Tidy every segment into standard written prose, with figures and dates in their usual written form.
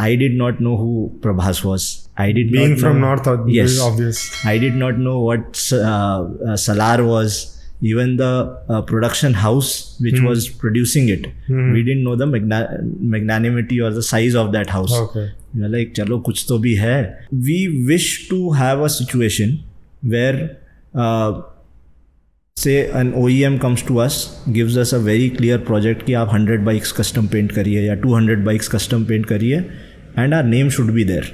I did not know who Prabhas was. I did Being not from know, North, yes, obvious. I did not know what Salar was. Even the production house which was producing it, we didn't know the magnanimity or the size of that house. Okay. We were like, chalo, kuch to bhi hai. We wish to have a situation where, say, an OEM comes to us, gives us a very clear project कि आप 100 bikes custom paint करिए या 200 bikes custom paint करिए, and our name should be there.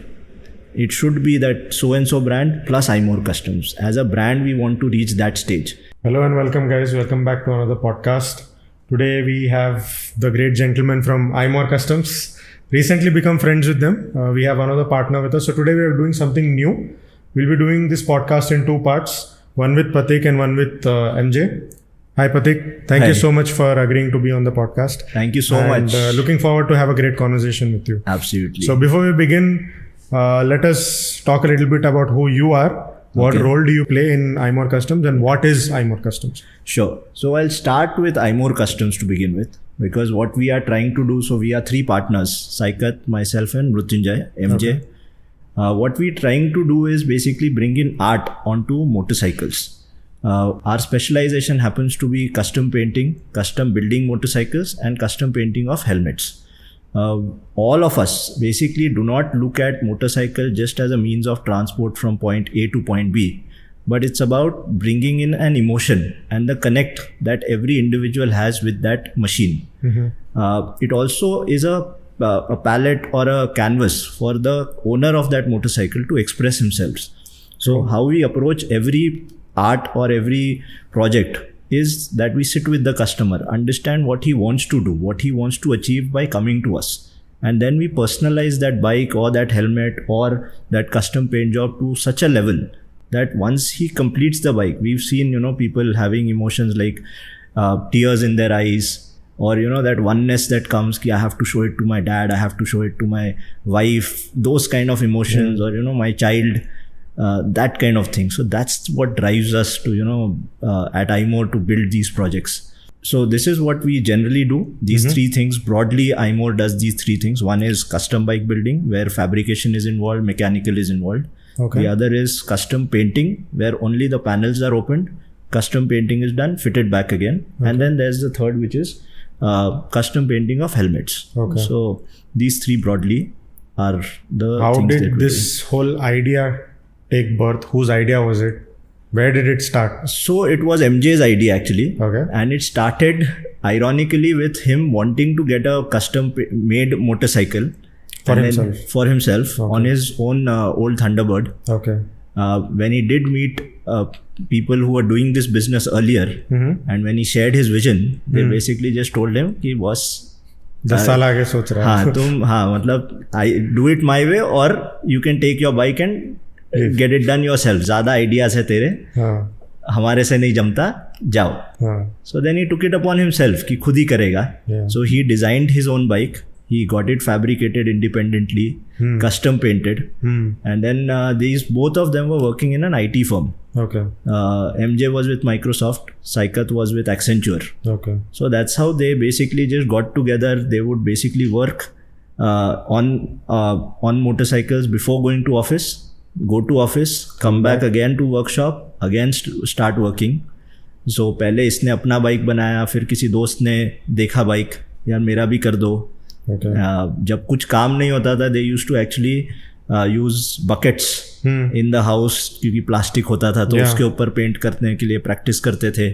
It should be that so and so brand plus iMore Customs. As a brand, we want to reach that stage. Hello and welcome, guys. Welcome back to another podcast. Today we have the great gentleman from iMore Customs. Recently become friends with them. We have another partner with us. So today we are doing something new. We'll be doing this podcast in two parts. One with Patik and one with MJ. Hi Patik. Thank Hi. you so much for agreeing to be on the podcast. Thank you so much. Looking forward to have a great conversation with you. Absolutely. So before we begin, let us talk a little bit about who you are. What Okay. role do you play in iMore Customs and what is iMore Customs? Sure. So I'll start with iMore Customs to begin with, because what we are trying to do, so we are three partners, Saikat, myself and Mrutyunjay, MJ. Okay. What we're trying to do is basically bring in art onto motorcycles. Our specialization happens to be custom painting, custom building motorcycles and custom painting of helmets. All of us basically do not look at motorcycle just as a means of transport from point A to point B, but it's about bringing in an emotion and the connect that every individual has with that machine. It also is a palette or a canvas for the owner of that motorcycle to express himself. So how we approach every art or every project is that we sit with the customer, understand what he wants to do, what he wants to achieve by coming to us. And then we personalize that bike or that helmet or that custom paint job to such a level that once he completes the bike, we've seen, people having emotions like tears in their eyes, or, that oneness that comes, ki I have to show it to my dad, I have to show it to my wife, those kind of emotions, or, my child. That kind of thing. So that's what drives us to, at iMore to build these projects. So this is what we generally do. These three things, broadly, iMore does these three things. One is custom bike building, where fabrication is involved, mechanical is involved. Okay. The other is custom painting, where only the panels are opened, custom painting is done, fitted back again. Okay. And then there's the third, which is custom painting of helmets. Okay. So these three broadly are the How things that did we this whole idea take birth? Whose idea was it? Where did it start? So it was MJ's idea actually. Okay. And it started ironically with him wanting to get a custom made motorcycle For and himself. for himself Okay. on his own old Thunderbird. Okay. When he did meet people who were doing this business earlier, and when he shared his vision, they basically just told him कि boss 10 साल आगे सोच रहा है. मतलब I do it my way or you can take your bike and get it done yourself. ज़्यादा ideas है तेरे, हाँ. हमारे से नहीं जमता, जाओ. हाँ. So then he took it upon himself कि खुद ही करेगा. Yeah. So he designed his own bike. He got it fabricated independently, custom painted, and then these both of them were working in an IT firm. Okay. MJ was with Microsoft, Saikat was with Accenture. Okay. So that's how they basically just got together. They would basically work on motorcycles before going to office, go to office, come back again to workshop, again start working. So पहले इसने अपना bike बनाया, फिर किसी दोस्त ने देखा bike, यार मेरा भी कर दो. Okay. जब कुछ काम नहीं होता था, they used to actually use buckets in the house, क्योंकि प्लास्टिक होता था तो Yeah. उसके ऊपर पेंट करने के लिए प्रैक्टिस करते थे.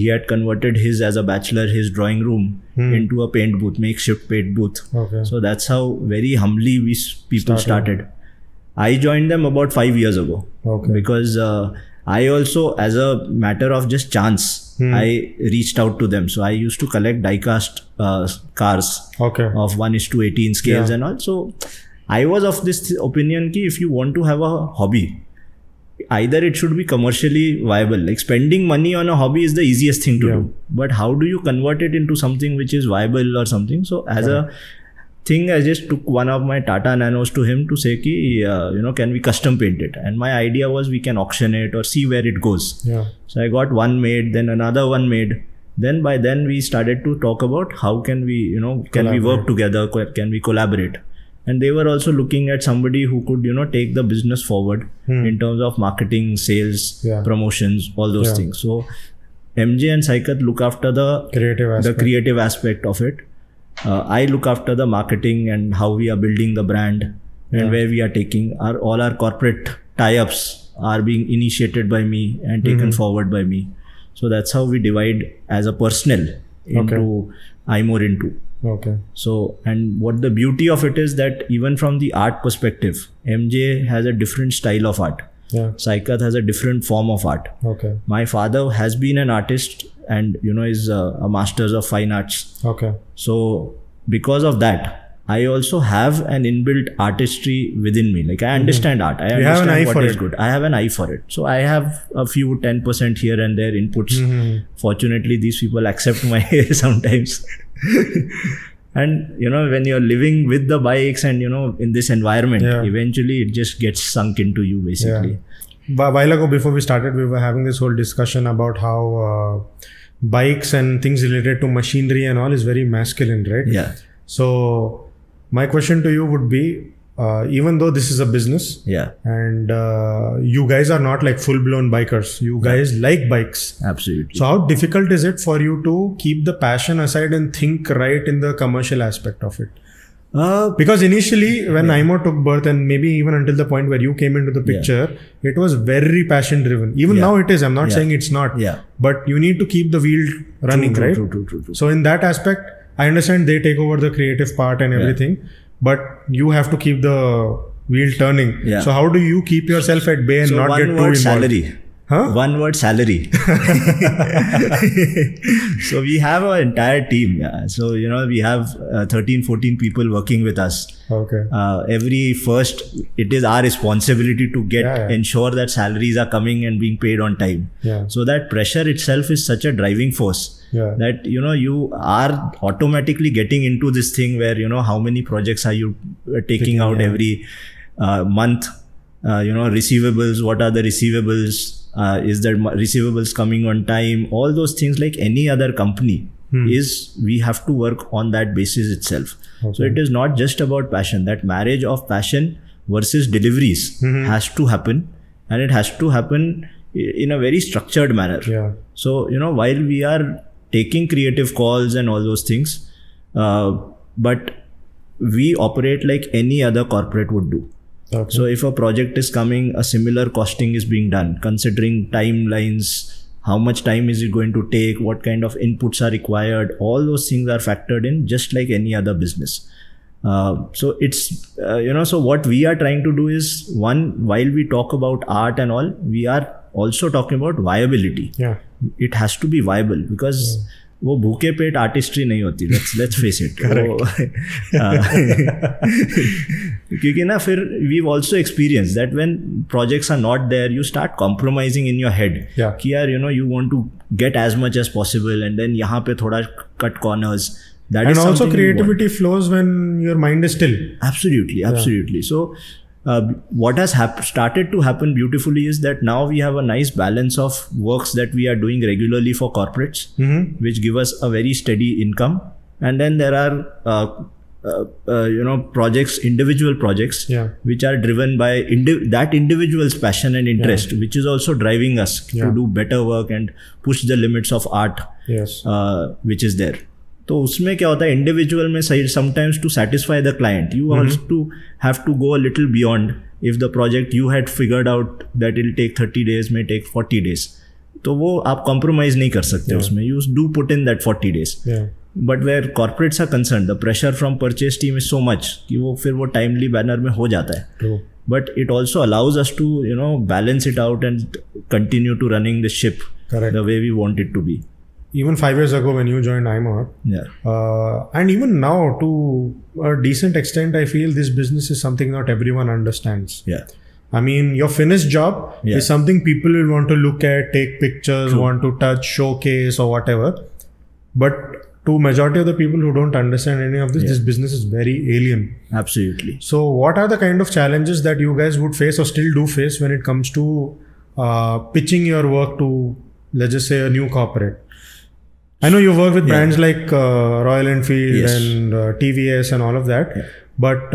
He had converted his, as a bachelor, his drawing room into a paint booth, makeshift paint booth. Okay. So that's how very humbly we people started. I joined them about 5 years ago. Okay. Because I also, as a matter of just chance, I reached out to them. So I used to collect die-cast cars Okay. of 1:18 scales Yeah. and all. So I was of this opinion ki if you want to have a hobby, either it should be commercially viable. Like spending money on a hobby is the easiest thing to Yeah. do. But how do you convert it into something which is viable or something? So as a thing, I just took one of my Tata Nanos to him to say ki, can we custom paint it? And my idea was we can auction it or see where it goes. Yeah. So I got one made, then another one made. Then by then we started to talk about how can we, can we work together? Can we collaborate? And they were also looking at somebody who could, take the business forward in terms of marketing, sales, promotions, all those things. So MJ and Saikat look after the creative aspect of it. I look after the marketing and how we are building the brand and where we are taking all our corporate tie-ups are being initiated by me and taken forward by me. So that's how we divide as a personnel into iMore into. Okay. So, and what the beauty of it is that even from the art perspective, MJ has a different style of art. Yeah. Saikat has a different form of art. Okay. My father has been an artist and, is a master's of fine arts. Okay. So, because of that, I also have an inbuilt artistry within me. Like I understand art. I understand what is good. I have an eye for it. So I have a few 10% here and there inputs. Fortunately, these people accept my sometimes. And when you're living with the bikes and in this environment, eventually it just gets sunk into you basically. Yeah. A while ago, before we started, we were having this whole discussion about how bikes and things related to machinery and all is very masculine, right? Yeah. So my question to you would be, even though this is a business, and you guys are not like full-blown bikers, you guys like bikes. Absolutely. So how difficult is it for you to keep the passion aside and think right in the commercial aspect of it? Because initially when iMore took birth, and maybe even until the point where you came into the picture, it was very passion driven. Even now it is. I'm not saying it's not. But you need to keep the wheel running, right? True. So in that aspect, I understand they take over the creative part and everything, but you have to keep the wheel turning. So how do you keep yourself at bay and not get too involved? Salary. Huh? One word, salary. So we have our entire team. So, we have 13, 14 people working with us. Okay. It is our responsibility to ensure that salaries are coming and being paid on time. So that pressure itself is such a driving force. That you are automatically getting into this thing where how many projects are you taking out every month, receivables, what are the receivables, is there receivables coming on time, all those things. Like any other company we have to work on that basis itself. So it is not just about passion. That marriage of passion versus deliveries has to happen, and it has to happen in a very structured manner. So while we are taking creative calls and all those things, but we operate like any other corporate would do. So if a project is coming, a similar costing is being done, considering timelines, how much time is it going to take, what kind of inputs are required, all those things are factored in just like any other business. So it's, so what we are trying to do is, one, while we talk about art and all, we are also talking about viability. It has to be viable, because वो भूखे पेट artistry नहीं होती. Let's face it. क्योंकि ना फिर we've also experienced that when projects are not there, you start compromising in your head. कि यार you want to get as much as possible, and then यहाँ पे थोड़ा cut corners. That and also creativity flows when your mind is still. Absolutely. So what has started to happen beautifully is that now we have a nice balance of works that we are doing regularly for corporates, which give us a very steady income. And then there are projects, individual projects, which are driven by that individual's passion and interest, which is also driving us to do better work and push the limits of art, which is there. तो उसमें क्या होता है, individual में sometimes to satisfy the client you also have to go a little beyond. If the project you had figured out that it take 30 days में take 40 days, तो वो आप कॉम्प्रोमाइज नहीं कर सकते उसमें. You do put in that 40 days. But where corporates are concern, the pressure from purchase team is so much कि वो फिर वो टाइमली बैनर में हो जाता है. But it also allows us to balance it out and continue to running the ship the way we want it to be. Even 5 years ago when you joined iMore, and even now to a decent extent, I feel this business is something not everyone understands. I mean, your finished job is something people will want to look at, take pictures, want to touch, showcase or whatever. But to majority of the people who don't understand any of this, this business is very alien. Absolutely. So what are the kind of challenges that you guys would face or still do face when it comes to pitching your work to, let's just say, a new corporate? I know you work with brands like Royal Enfield and TVS and all of that. but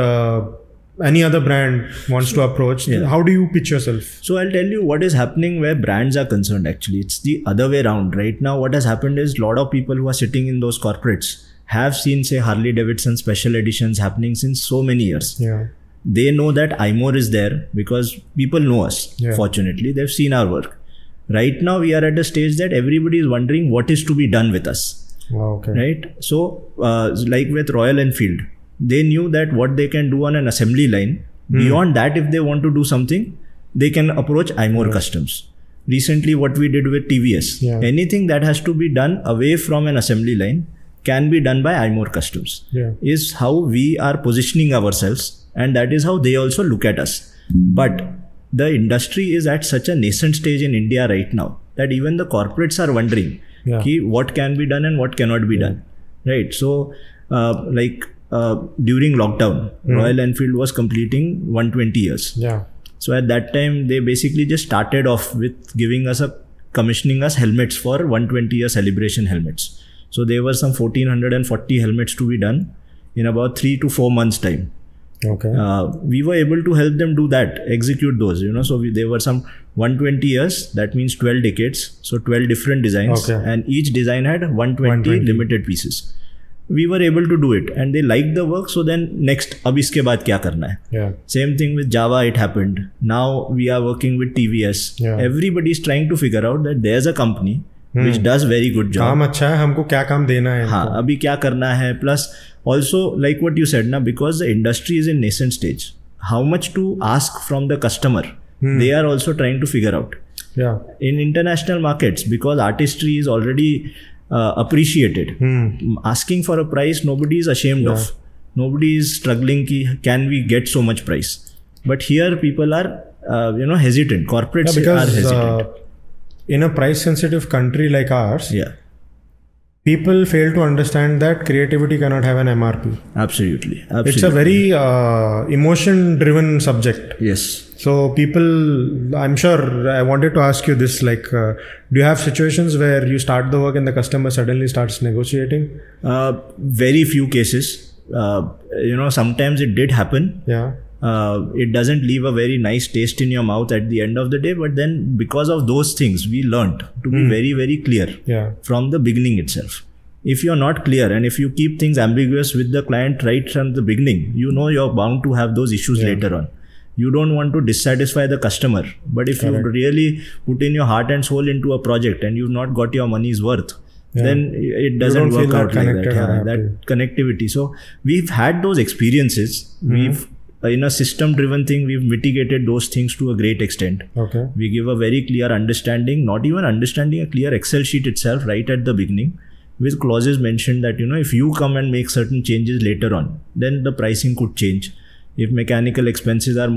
any other brand wants to approach, how do you pitch yourself? So I'll tell you what is happening where brands are concerned. Actually, it's the other way around. Right now, what has happened is a lot of people who are sitting in those corporates have seen, say, Harley Davidson special editions happening since so many years. Yeah. They know that iMore is there because people know us. Yeah. Fortunately, they've seen our work. Right now, we are at a stage that everybody is wondering what is to be done with us. Wow, okay. Right? So, like with Royal Enfield, they knew that what they can do on an assembly line. Beyond that, if they want to do something, they can approach iMore Customs. Recently, what we did with TVS, anything that has to be done away from an assembly line can be done by iMore Customs. Is how we are positioning ourselves, and that is how they also look at us. But the industry is at such a nascent stage in India right now that even the corporates are wondering what can be done and what cannot be done. Right? So, during lockdown, Royal Enfield was completing 120 years. So at that time, they basically just started off with commissioning us helmets for 120-year celebration helmets. So there were some 1440 helmets to be done in about 3 to 4 months time. Okay. We were able to help them do that, execute those, So there were some 120 years, that means 12 decades. So 12 different designs, and each design had 120 limited pieces. We were able to do it, and they liked the work. So then next, ab iske baad kya karna hai? Same thing with Java, it happened. Now we are working with TVS. Everybody is trying to figure out that there's a company which does very good job. काम अच्छा है, हमको क्या काम देना है? हाँ, अभी क्या करना है? Plus also like what you said, because the industry is in nascent stage, how much to ask from the customer, they are also trying to figure out. In international markets, because artistry is already appreciated, asking for a price, nobody is ashamed of. Nobody is struggling can we get so much price? But here people are hesitant. Corporates are hesitant. In a price sensitive country like ours, people fail to understand that creativity cannot have an MRP. Absolutely. It's a very emotion driven subject. Yes. So people, I'm sure, I wanted to ask you this, do you have situations where you start the work and the customer suddenly starts negotiating? Very few cases. Sometimes it did happen. It doesn't leave a very nice taste in your mouth at the end of the day, but then because of those things, we learned to be very, very clear from the beginning itself. If you're not clear and if you keep things ambiguous with the client right from the beginning, you're bound to have those issues later on. You don't want to dissatisfy the customer, but if you really put in your heart and soul into a project and you've not got your money's worth, then it doesn't work out like that. That connectivity. So we've had those experiences. We've in a system-driven thing, we've mitigated those things to a great extent. We give a very clear understanding, not even understanding, a clear Excel sheet itself right at the beginning, with clauses mentioned that, if you come and make certain changes later on, then the pricing could change. If mechanical expenses are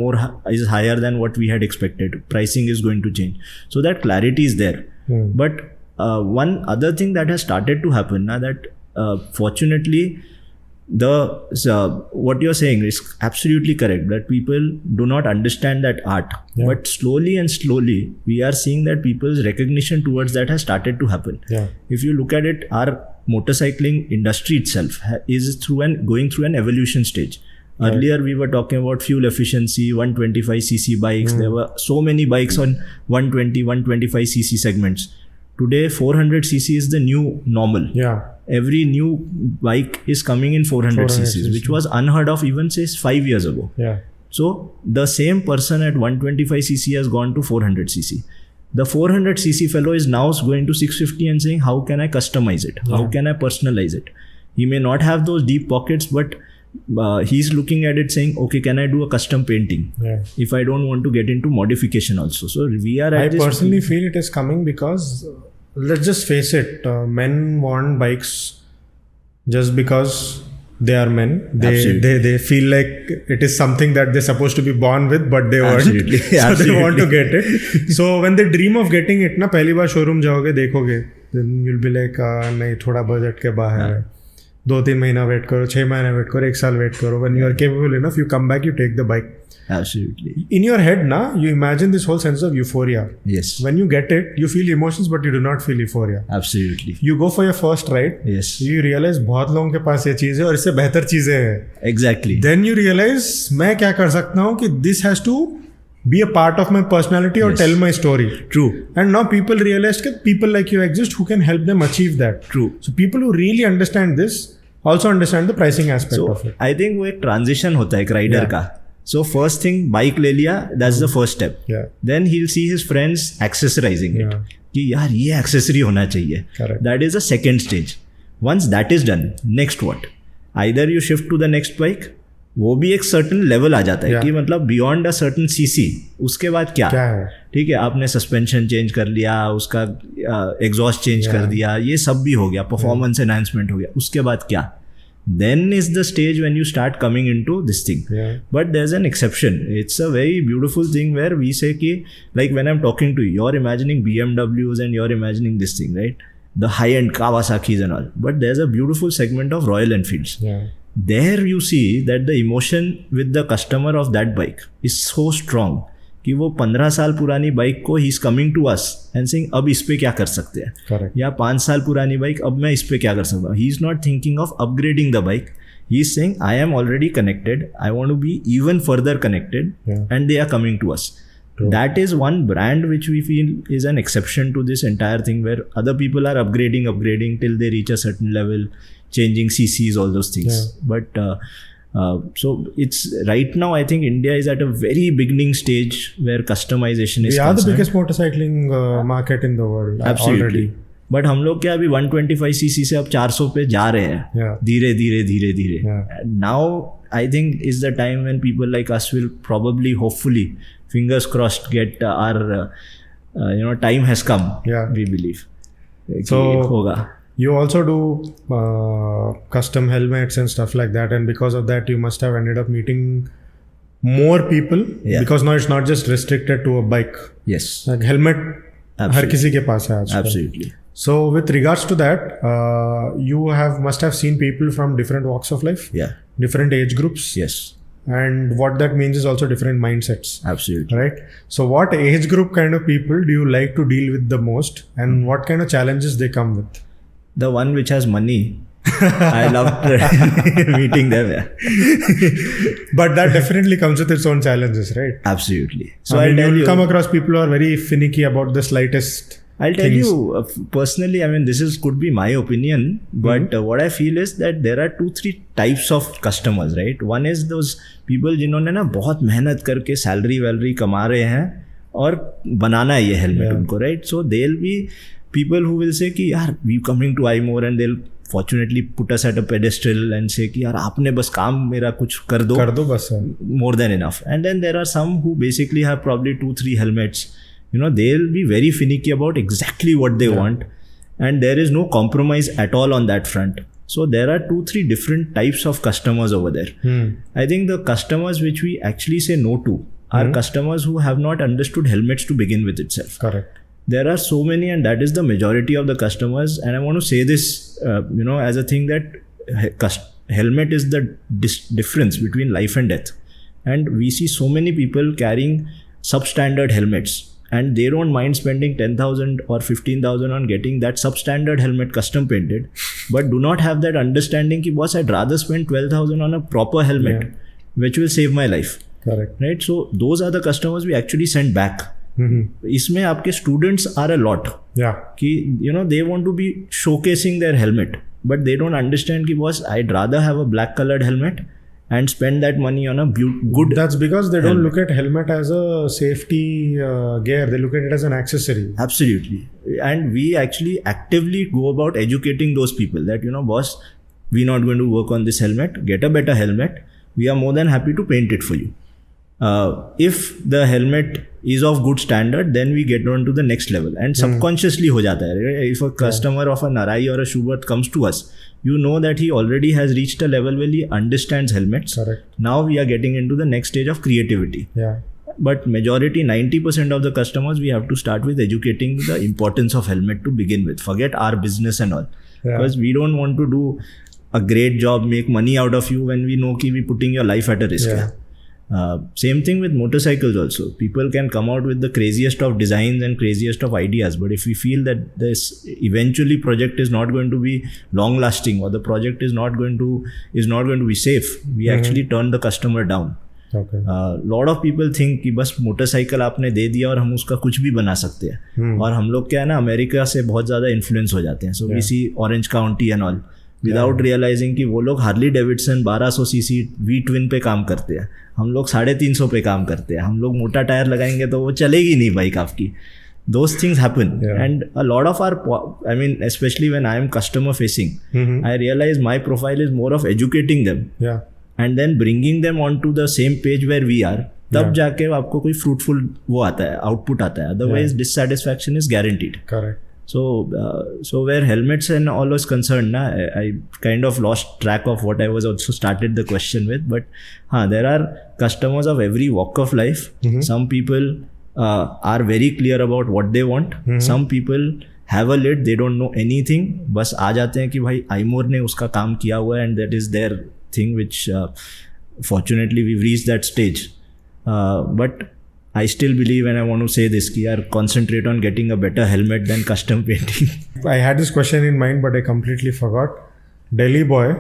is higher than what we had expected, pricing is going to change. So that clarity is there. But one other thing that has started to happen now that fortunately, what you're saying is absolutely correct, that people do not understand that art, but slowly and slowly we are seeing that people's recognition towards that has started to happen. If you look at it, our motorcycling industry itself is going through an evolution stage. Earlier we were talking about fuel efficiency, 125cc bikes. There were so many bikes on 120, 125cc segments. Today 400cc is the new normal. Every new bike is coming in 400cc, which was unheard of even say 5 years ago. So the same person at 125cc has gone to 400cc. The 400cc fellow is now going to 650 and saying, how can I customize it? How can I personalize it? He may not have those deep pockets, but he's looking at it saying, okay, can I do a custom painting? If I don't want to get into modification also. So we are at I personally feel it is coming because let's just face it, men want bikes just because they are men. They feel like it is something that they're supposed to be born with, but they weren't. So they want to get it. So when they dream of getting it, पहली बार showroom जाओगे देखोगे, then you'll be like, नहीं थोड़ा budget के बाहर है. 2-3 महीना wait करो, 6 महीना वेट करो, 1 साल वेट करो. When you are capable enough, you come back, you take the bike. Absolutely. In your head, you imagine this whole sense of euphoria. Yes. When you get it, you feel emotions, but you do not feel euphoria. Absolutely. You go for your first ride. Yes. You realize बहुत लोगों के पास ये चीज़ है और इससे बेहतर चीज़ें हैं. Exactly. Then you realize मैं क्या कर सकता हूँ कि this has to be a part of my personality or Yes. tell my story. True. And now people realize that people like you exist who can help them achieve that. True. So people who really understand this also understand the pricing aspect So of it. I think वो एक transition होता है एक rider Yeah. का. So first thing bike ले लिया, that's the first step. Yeah. Then he'll see his friends accessorizing it. Yeah. कि यार ये एक्सेसरी होना चाहिए. Correct. That is the second stage. Once that is done, next what? Either you shift to the next bike. वो भी एक certain level आ जाता है Yeah. कि मतलब बियॉन्ड अ सर्टन सीसी उसके बाद क्या है? ठीक है, आपने सस्पेंशन चेंज कर लिया, उसका एग्जॉस्ट चेंज कर दिया, ये सब भी हो गया, परफॉर्मेंस एनहांसमेंट हो गया, उसके बाद क्या? Then is the stage when you start coming into this thing. Yeah. But there is an exception. It's a very beautiful thing where we say कि like when I am talking to you are imagining BMWs and you're imagining this thing, right? The high-end Kawasaki's and all. But there's a beautiful segment of Royal Enfields. Yeah. There you see that the emotion with the customer of that bike is so strong कि वो 15 साल पुरानी bike को he is coming to us and saying अब इस पे क्या कर सकते हैं. Correct. या 5 साल पुरानी बाइक, अब मैं इस पे क्या कर सकता हूँ. He is not thinking of upgrading the bike. He is saying I am already connected, I want to be even further connected Yeah. And they are coming to us. That is one brand which we feel is an exception to this entire thing, where other people are upgrading till they reach a certain level, changing CCs, all those things. Yeah. But so it's right now, I think India is at a very beginning stage where customization is We are the concerned. biggest motorcycling market in the world. Absolutely. Already. But हम लोग क्या अभी 125 CC से अब 400 पे जा रहे हैं. Yeah. धीरे धीरे. Yeah. And now I think is the time when people like us will probably, hopefully, fingers crossed, get our time has come. Yeah. We believe. So- कि होगा. You also do custom helmets and stuff like that, and because of that, you must have ended up meeting more people. Yeah. Because now it's not just restricted to a bike. Yes. Like helmet, her Absolutely. किसी के पास है आजकल. Absolutely. So with regards to that, you must have seen people from different walks of life, Yeah. different age groups, Yes. and what that means is also different mindsets. Absolutely. Right. So what age group kind of people do you like to deal with the most, and what kind of challenges they come with? The one which has money. I love meeting them. Yeah. But that definitely comes with its own challenges, right? Absolutely. So I mean, I'll tell you'll you. come across people who are very finicky about the slightest. I'll tell things. you personally. I mean, this could be my opinion, but what I feel is that there are 2-3 types of customers, right? One is those people जिन्होंने ना बहुत मेहनत करके salary वैलरी कमा रहे हैं और बनाना है ये हेलमेट उनको, right? So they'll be people who will say कि यार we coming to iMore, and they'll fortunately put us at a pedestal and say कि यार आपने बस काम मेरा कुछ कर दो बस है. more than enough. And then there are some who basically have probably 2-3 helmets. They'll be very finicky about exactly what they want, and there is no compromise at all on that front. So there are 2-3 different types of customers over there. I think the customers which we actually say no to are customers who have not understood helmets to begin with itself. Correct. There are so many, and that is the majority of the customers. And I want to say this, as a thing that helmet is the difference between life and death. And we see so many people carrying substandard helmets, and they don't mind spending 10,000 or 15,000 on getting that substandard helmet custom painted, but do not have that understanding ki boss, I'd rather spend 12,000 on a proper helmet, which will save my life. Correct. Right? So those are the customers we actually send back. इसमें आपके students are a lot. Yeah. कि they want to be showcasing their helmet, but they don't understand कि boss, I'd rather have a black colored helmet and spend that money on a good. That's because they don't look at helmet as a safety gear. They look at it as an accessory. Absolutely. And we actually actively go about educating those people that boss, we're not going to work on this helmet, get a better helmet, we are more than happy to paint it for you. If the helmet is of good standard, then we get on to the next level, and subconsciously ho jata hai. If a customer of a Narai or a Schubert comes to us, that he already has reached a level where he understands helmets. Correct. Now we are getting into the next stage of creativity. Yeah. But majority, 90% of the customers, we have to start with educating the importance of helmet to begin with. Forget our business and all. Yeah. Because we don't want to do a great job, make money out of you when we know कि we putting your life at a risk. Yeah. Same thing with motorcycles also. People can come out with the craziest of designs and craziest of ideas, but if we feel that this eventually project is not going to be long lasting, or the project is not going to be safe, we actually turn the customer down. Okay. Lot of people think कि बस motorcycle आपने दे दिया और हम उसका कुछ भी बना सकते हैं. और हम लोग क्या है ना, अमेरिका से बहुत ज़्यादा इन्फ्लुएंस हो जाते हैं. So we see Orange County and all, without realising कि वो लोग Harley Davidson 1200 CC V twin पे काम करते हैं, हम लोग 350 पे काम करते हैं. हम लोग मोटा टायर लगाएंगे तो वो चलेगी नहीं बाइक आपकी. Those things happen. And a lot of I mean, especially when I am customer facing, I realize my profile is more of educating them. Yeah. And then bringing them onto the same page where we are. तब जाके आपको कोई fruitful वो आता है, output आता है. Otherwise, dissatisfaction is guaranteed. Correct. So where helmets and all was concerned, I kind of lost track of what I was also started the question with. But there are customers of every walk of life. Some people are very clear about what they want. Some people have a lid, they don't know anything. बस आ जाते हैं कि भाई iMore ने उसका काम किया हुआ है, and that is their thing, which fortunately we've reached that stage. But I still believe, and I want to say this, कि यार concentrate on getting a better helmet than custom painting. I had this question in mind, but I completely forgot. Delhi boy,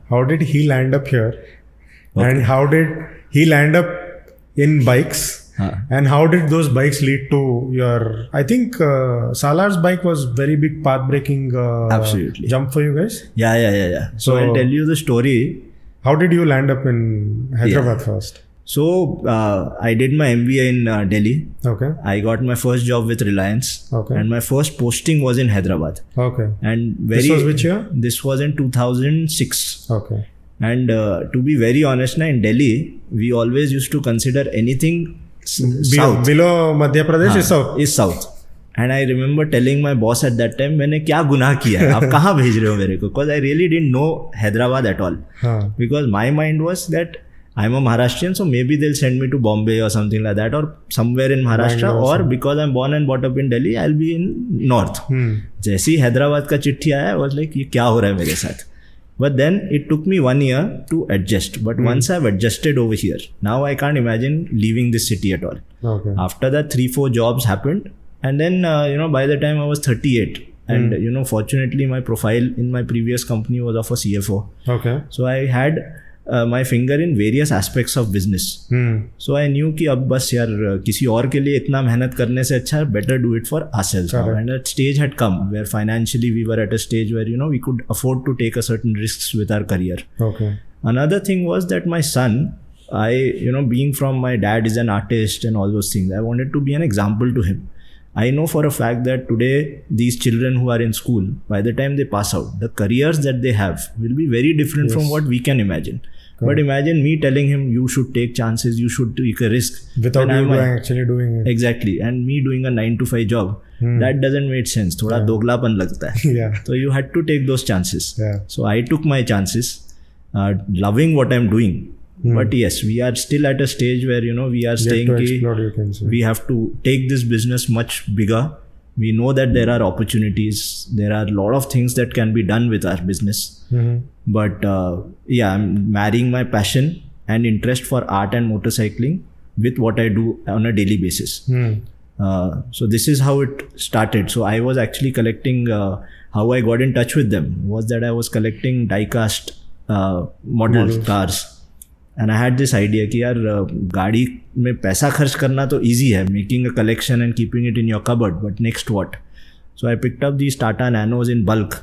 how did he land up here? Okay. And how did he land up in bikes? And how did those bikes lead to your... I think Salar's bike was very big path-breaking Absolutely. jump for you guys. Yeah. So I'll tell you the story. How did you land up in Hyderabad first? So I did my MBA in Delhi. Okay. I got my first job with Reliance. Okay. And my first posting was in Hyderabad. Okay. And This was which year? This was in 2006. Okay. And to be very honest, in Delhi, we always used to consider anything south. Below Madhya Pradesh is south. Is south. And I remember telling my boss at that time, मैंने क्या गुनाह किया है, आप कहाँ भेज रहे हो मेरे को? Because I really didn't know Hyderabad at all. Because my mind was that I'm a Maharashtrian, so maybe they'll send me to Bombay or something like that, or somewhere in Maharashtra, or because I'm born and brought up in Delhi, I'll be in North. जैसे ही हैदराबाद का चिट्ठी आया, I was like, ये क्या हो रहा है मेरे साथ? But then it took me 1 year to adjust. But once I've adjusted over here, now I can't imagine leaving this city at all. Okay. After that, 3-4 jobs happened. And then, by the time I was 38, and, fortunately, my profile in my previous company was of a CFO. Okay. So I had my finger in various aspects of business. So I knew कि अब बस यार किसी और के लिए इतना मेहनत करने से अच्छा better do it for ourselves. And that stage had come where financially we were at a stage where we could afford to take a certain risks with our career. Okay. Another thing was that my son, being from my dad is an artist and all those things, I wanted to be an example to him. I know for a fact that today these children who are in school, by the time they pass out, the careers that they have will be very different from what we can imagine. But imagine me telling him, you should take chances, you should take a risk. Without you actually doing it. Exactly. And me doing a 9-to-5 job, that doesn't make sense. Thoda doglapan lagta hai. Yeah. So you had to take those chances. Yeah. So I took my chances, loving what I'm doing. But yes, we are still at a stage where, we are saying we have to take this business much bigger. We know that there are opportunities. There are a lot of things that can be done with our business. But I'm marrying my passion and interest for art and motorcycling with what I do on a daily basis. So this is how it started. So I was actually collecting, how I got in touch with them was that I was collecting die-cast model cars. And I had this idea कि यार गाड़ी में पैसा खर्च करना तो easy है, making a collection and keeping it in your cupboard, but next what? So I picked up these Tata Nanos in bulk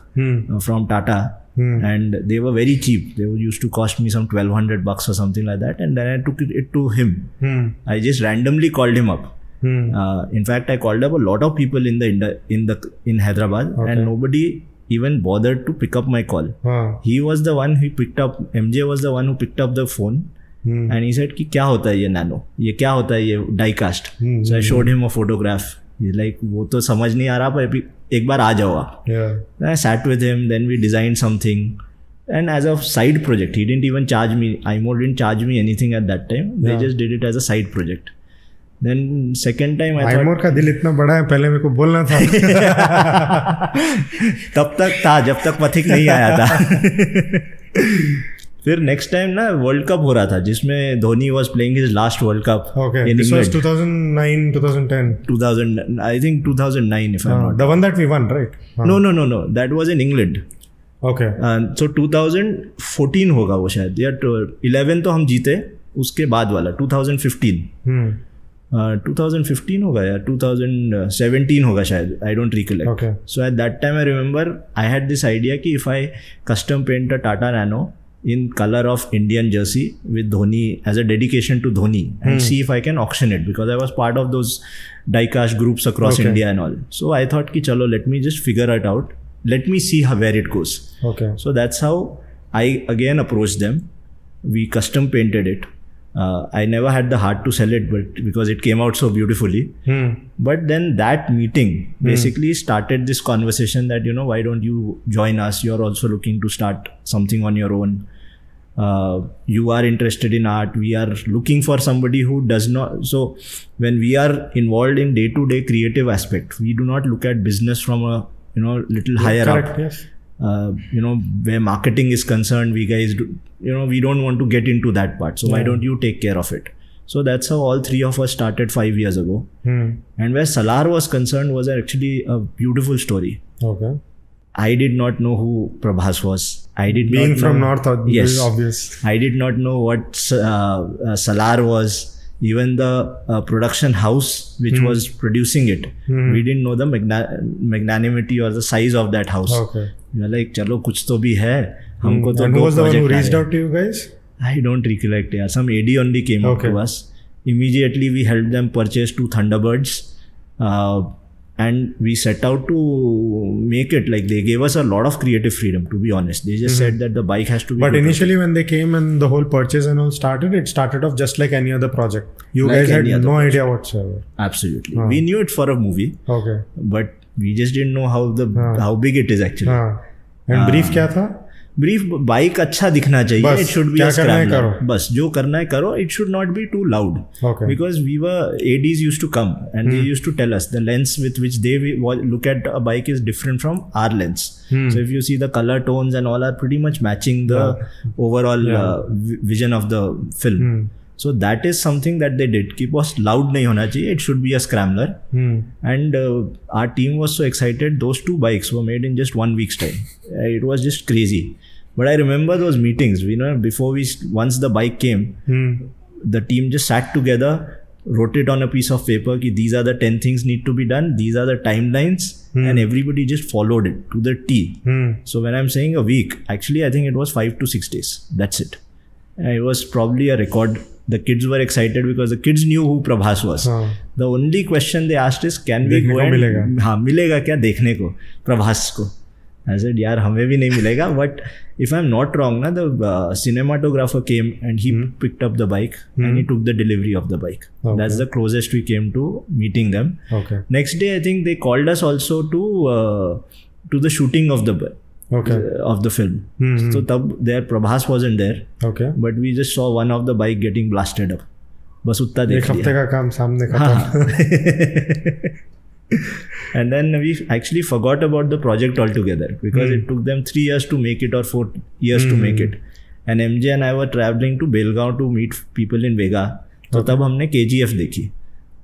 from Tata, and they were very cheap. They used to cost me some $1,200 or something like that, and then I took it to him. I just randomly called him up. In fact, I called up a lot of people in Hyderabad, and nobody even bothered to pick up my call. He was the one who picked up, MJ was the one who picked up the phone, and he said कि क्या होता है ये nano, ये क्या होता है ये die cast. So I showed him a photograph. He's like, वो तो समझ नहीं आ रहा पर एक बार आ जाओ आप. Then I sat with him, then we designed something, and as a side project, he didn't even charge me, iMore didn't charge me anything at that time. They just did it as a side project. Then second time I thought आइमोर का दिल इतना बड़ा है, पहले मेरे को बोलना था. तब तक था जब तक पथिक नहीं आया था. फिर नेक्स्ट टाइम ना वर्ल्ड कप हो रहा था जिसमें Dhoni was playing his last world cup Okay, in this was England. 2009, 2010. 2000, I think 2009 if I'm not. The one that we won, right? No. That was in England. Okay. So 2014 होगा वो शायद, या 11 तो हम जीते, उसके बाद वाला 2015. 2015 होगा या 2017 होगा शायद, I don't recollect. Okay. So at that time I remember I had this idea कि if I custom paint a Tata Nano in color of Indian jersey with Dhoni as a dedication to Dhoni and see if I can auction it, because I was part of those die-cast groups across Okay. India and all. So I thought ki chalo, let me just figure it out. Let me see where it goes. Okay. So that's how I again approached them. We custom painted it. I never had the heart to sell it, but because it came out so beautifully. But then that meeting basically started this conversation that, you know, why don't you join us? You're also looking to start something on your own. You are interested in art. We are looking for somebody who does not. So when we are involved in day-to-day creative aspect, we do not look at business from a, you know, little higher Correct, up. yes. You know, where marketing is concerned, we guys do, you know, we don't want to get into that part. So why don't you take care of it? So that's how all three of us started 5 years ago. And where Salar was concerned was actually a beautiful story. Okay. I did not know who Prabhas was. I did Being not from know, North, yes, this is obvious. I did not know what Salar was. Even the production house which was producing it, we didn't know the magnanimity or the size of that house. Okay. We were like, चलो कुछ तो भी है, हमको तो And दो who was the one who project reached आ रहे out to you guys? हैं. I don't recollect. Yeah, some AD only came up Okay. to us. Immediately we helped them purchase 2 Thunderbirds, and we set out to make it. Like, they gave us a lot of creative freedom, to be honest. They just said that the bike has to be But good. initially when they came and the whole purchase and all started, it started off just like any other project. You Like guys had any other no idea whatsoever. Absolutely. We knew it for a movie, Okay. but we just didn't know how big it is actually. And brief क्या था? Brief, bike अच्छा दिखना चाहिए. बस, it should be क्या अ करना है scrambler. करो. बस जो करना है करो. It should not be too loud. Okay. Because we were ADs used to come and they used to tell us the lens with which they look at a bike is different from our lens. So if you see the color tones and all are pretty much matching the overall vision of the film. So that is something that they did. कि बस loud नहीं होना चाहिए. It should be a scrambler. And our team was so excited. Those 2 bikes were made in just 1 week's time. It was just crazy. But I remember those meetings. You know, before once the bike came, the team just sat together, wrote it on a piece of paper. Ki these are the 10 things need to be done. These are the timelines, and everybody just followed it to the T. So when I'm saying a week, actually I think it was 5 to 6 days. That's it. And it was probably a record. The kids were excited because the kids knew who Prabhas was. The only question they asked is, can we go and मिलेगा क्या देखने को प्रभास को? I said, यार हमें भी नहीं मिलेगा. But if I'm not wrong, na, the cinematographer came and he picked up the bike and he took the delivery of the bike. Okay. That's the closest we came to meeting them. Okay. Next day, I think they called us also to the shooting of the film. So there Prabhas wasn't there. Okay. But we just saw one of the bike getting blasted up. बस उतना देख एक हफ्ते लिया. का काम सामने खत्म. And then we actually forgot about the project altogether because it took them 3 years to make it or 4 years to make it. And MJ and I were traveling to Belgaum to meet people in Vega. तो तब हमने KGF देखी.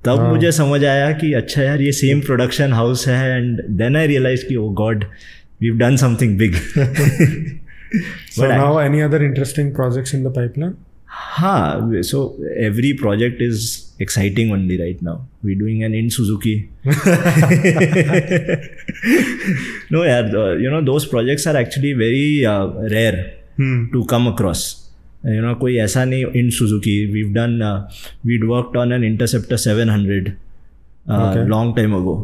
तब मुझे समझ आया कि अच्छा यार ये सेम प्रोडक्शन हाउस है. And then I realized कि oh God, we've done something big. So now any other interesting projects in the pipeline? हाँ, so every project is exciting only right now. We're doing an in Suzuki. No, yeah, you know, those projects are actually very rare to come across. You know, कोई ऐसा नहीं in Suzuki. We'd worked on an Interceptor 700 long time ago.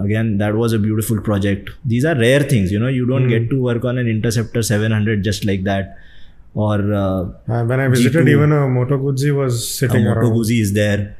Again, that was a beautiful project. These are rare things, you know. You don't get to work on an Interceptor 700 just like that. Or when I visited, G2, even a Moto Guzzi was sitting around. Moto Guzzi is there.